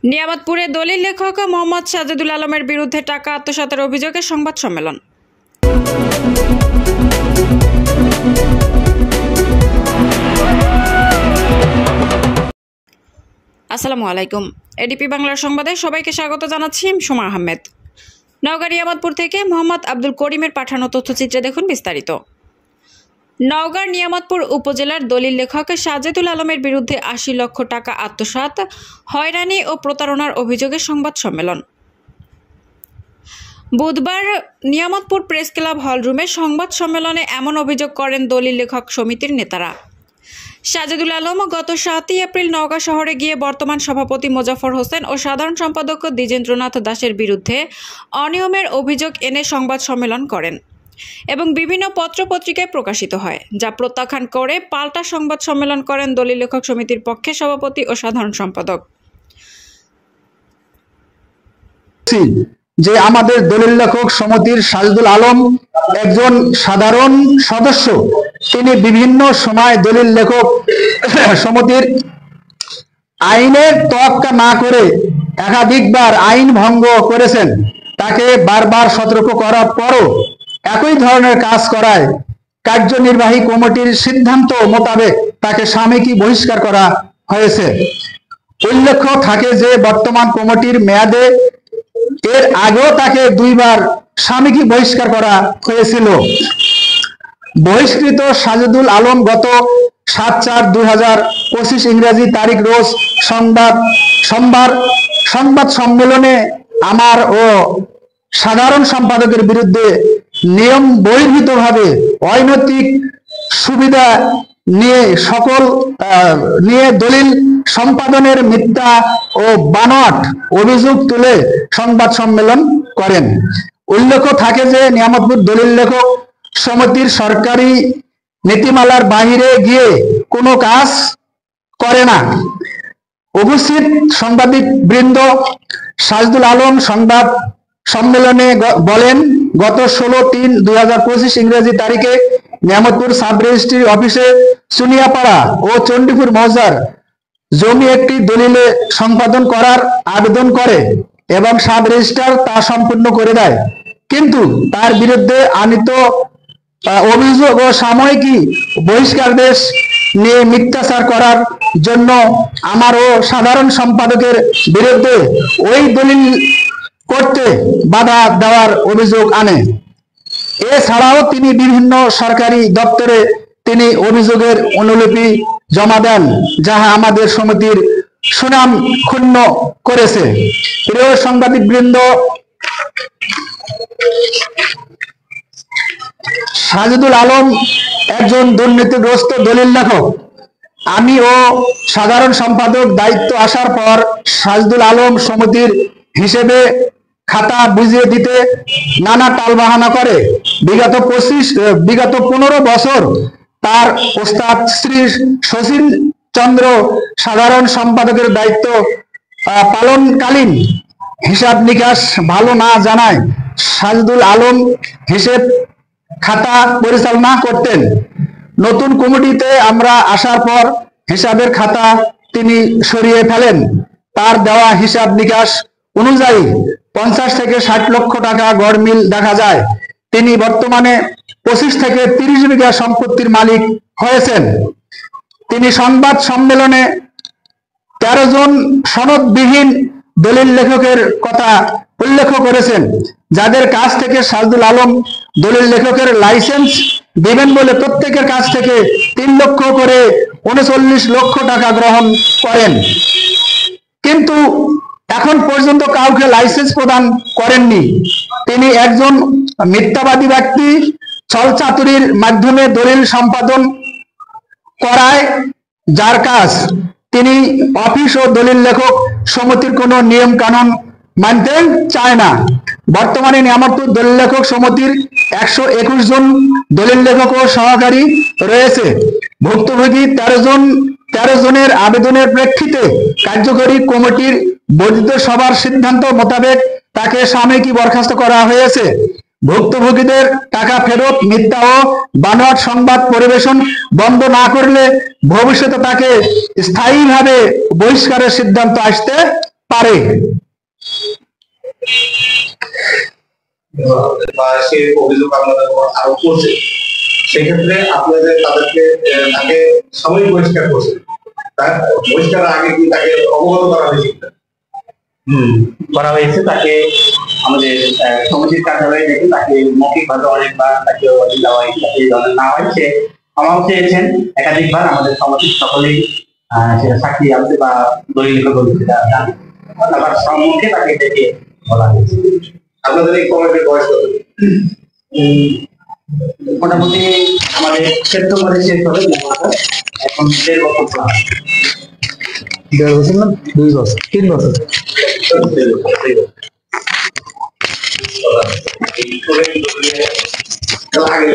নিয়ামতপুরে দলিল লেখক মোহাম্মদ সাজেদুল আলমের বিরুদ্ধে টাকা আত্মসাতের অভিযোগে সংবাদ সম্মেলন। আসসালামু আলাইকুম। এডিপি বাংলার সংবাদে সবাইকে স্বাগত জানাচ্ছি। সুমা আহমেদ। নওগাঁ নিয়ামতপুর থেকে মোহাম্মদ আব্দুল করিমের পাঠানো তথ্যচিত্রে দেখুন বিস্তারিত। নওগাঁর নিয়ামতপুর উপজেলার দলিল লেখক সাজেদুল আলমের বিরুদ্ধে ৮০ লক্ষ টাকা আত্মসাৎ, হয়রানি ও প্রতারণার অভিযোগে সংবাদ সম্মেলন। বুধবার নিয়ামতপুর প্রেস ক্লাব হলরুমে সংবাদ সম্মেলনে এমন অভিযোগ করেন দলিল লেখক সমিতির নেতারা। সাজেদুল আলম গত ৭ এপ্রিল নওগাঁ শহরে গিয়ে বর্তমান সভাপতি মোজাফর হোসেন ও সাধারণ সম্পাদক দ্বিজেন্দ্রনাথ দাসের বিরুদ্ধে অনিয়মের অভিযোগ এনে সংবাদ সম্মেলন করেন এবং বিভিন্ন পত্রপত্রিকায় প্রকাশিত হয়, যা প্রত্যাখ্যান করে পাল্টা সংবাদ সম্মেলন করেন দলিল লেখক সমিতির পক্ষে সভাপতি ও সাধারণ সম্পাদক। যে আমাদের দলিল লেখক সমিতির সাজেদুল আলম একজন সাধারণ সদস্য। তিনি বিভিন্ন সময় দলিল লেখক সমিতির আইনের তোয়াক্কা না করে একাধিকবার আইন ভঙ্গ করেছেন। তাকে বারবার সতর্ক করার পরও একই ধরনের কাজ করায় কার্যনির্বাহী কমিটির সিদ্ধান্ত মোতাবেক তাকে সাময়িক বহিষ্কার করা হয়েছে। উল্লেখ্য থাকে যে বর্তমান কমিটির মেয়াদে এর আগেও তাকে 2 বার সাময়িক বহিষ্কার করা হয়েছিল। বহিষ্কৃত সাজেদুল আলম গত 7/4/2025 ইংরেজি তারিখ রোজ সোমবার সংবাদ সম্মেলনে আমার ও সাধারণ সম্পাদকের বিরুদ্ধে নিয়ম বহির্ভূতভাবে অনৈতিক সুবিধা নিয়ে দলিল সম্পাদনের মিথ্যা ও বানোয়াট অভিযোগ তুলে সংবাদ সম্মেলন করেন। উল্লেখ্য থাকে যে নিয়ামতপুর দলিল লেখক সমিতির সরকারি নীতিমালার বাহিরে গিয়ে কোনো কাজ করে না। উপস্থিত সাংবাদিক বৃন্দ, সাজেদুল আলম সংবাদ সম্মেলনে বলেন, গত 16/3/2025 ইংরেজি তারিখে নিয়ামতপুর সাব রেজিস্ট্রি অফিসে সুনিয়াপাড়া ও চণ্ডীপুর মৌজার জমি একটি দলিলে সম্পাদন করার আবেদন করে এবং সাব রেজিস্ট্রার তা সম্পূর্ণ করে দেয়। কিন্তু তার বিরুদ্ধে আনীত অভিযোগ ও সাময়িক বহিষ্কারাদেশ নিয়ে মিথ্যাচার করার জন্য আমার ও সাধারণ সম্পাদকের বিরুদ্ধে ওই দলিল করতে বাধা দেওয়ার অভিযোগ আনে। এছাড়াও তিনি বিভিন্ন সরকারি দপ্তরে তিনি অভিযোগের অনুলিপি জমা দেন, যাহা আমাদের সমিতির সুনাম ক্ষুণ্ণ করেছে। প্রিয় সাংবাদিক বৃন্দ, সাজেদুল আলম একজন দুর্নীতিগ্রস্ত দলিল লেখক। আমি ও সাধারণ সম্পাদক দায়িত্ব আসার পর সাজেদুল আলম সমিতির হিসেবে খাতা বুঝিয়ে দিতে নানা টালবাহানা করে বিগত 15 বছর তার ওস্তাদ শ্রী শশীল চন্দ্র সাধারণ সম্পাদকের দায়িত্ব পালনকালীন হিসাব নিকাশ ভালো না জানায় সাজেদুল আলম হিসেব খাতা পরিচালনা করতেন। নতুন কমিটিতে আমরা আসার পর হিসাবের খাতা তিনি সরিয়ে ফেলেন। তার দেওয়া হিসাব নিকাশ অনুযায়ী 50 থেকে 60 লক্ষ টাকা গড়মিল দেখা যায়। তিনি বর্তমানে 25 থেকে 30 বিঘা সম্পত্তির মালিক হয়েছেন। তিনি সংবাদ সম্মেলনে 13 জন সনদবিহীন দলিল লেখকের কথা উল্লেখ করেছেন, যাদের কাছ থেকে সাজেদুল আলম দলিল লেখকের লাইসেন্স দিবেন বলে প্রত্যেকের কাছ থেকে 3 লক্ষ করে 39 লক্ষ টাকা গ্রহণ করেন, কিন্তু এখন পর্যন্ত কাউকে লাইসেন্স প্রদান করেননি। তিনি একজন মিথ্যাবাদী ব্যক্তি। ছলচাতুরির মাধ্যমে দলিল সম্পাদন করায় যার কাজ, তিনি অফিস ও দলিল লেখক সমিতির কোনো নিয়ম কানুন মানতে চায় না। বর্তমানে নিয়ামতপুর দলিল লেখক সমিতির 121 জন দলিল লেখক ও সহকারী রয়েছে। ভুক্তভোগী 13 জনের আবেদনের প্রেক্ষিতে কার্যকরী কমিটির বর্ধিত সভার সিদ্ধান্ত মোতাবেক তাকে সাময়িক বরখাস্ত করা হয়েছে। ভুক্তভোগীদের টাকা ফেরত, মিথ্যা ও বানোয়াট সংবাদ পরিবেশন বন্ধ না করলে ভবিষ্যতে তাকে স্থায়ীভাবে বহিষ্কারের সিদ্ধান্ত আসতে পারে। বা সে অভিযোগ আপনাদের উপর আরোপ করছে, সেক্ষেত্রে আপনাদের তাদেরকে তাকে সাময়িক বহিষ্কার করছে, তার বহিষ্কারের আগে কি তাকে অবগত করা হয়েছে? করা হয়েছে। তাকে আমাদের সমিতির কার্যালয়ে দেখে তাকে মৌখিকভাবে অনেকবার তাকে দেওয়া হয়েছে। তাকে এই ধরনের না হয় সে ক্ষমাও চেয়েছেন একাধিকবার। আমাদের সমিতির সকলেই সেটা সাক্ষী আছে বা দলিল সেটা জানে। আবার সম্মুখে তাকে ডেকে বলা হয়েছে। আপনাদের এই কমিটির বয়স কত? মোটামুটি আমাদের সেপ্টেম্বরে শেষ হবে 2 বছর, এখন 1.5 বছর প্লাস। 1.5 বছর না 2 বছর 3 বছর। আগে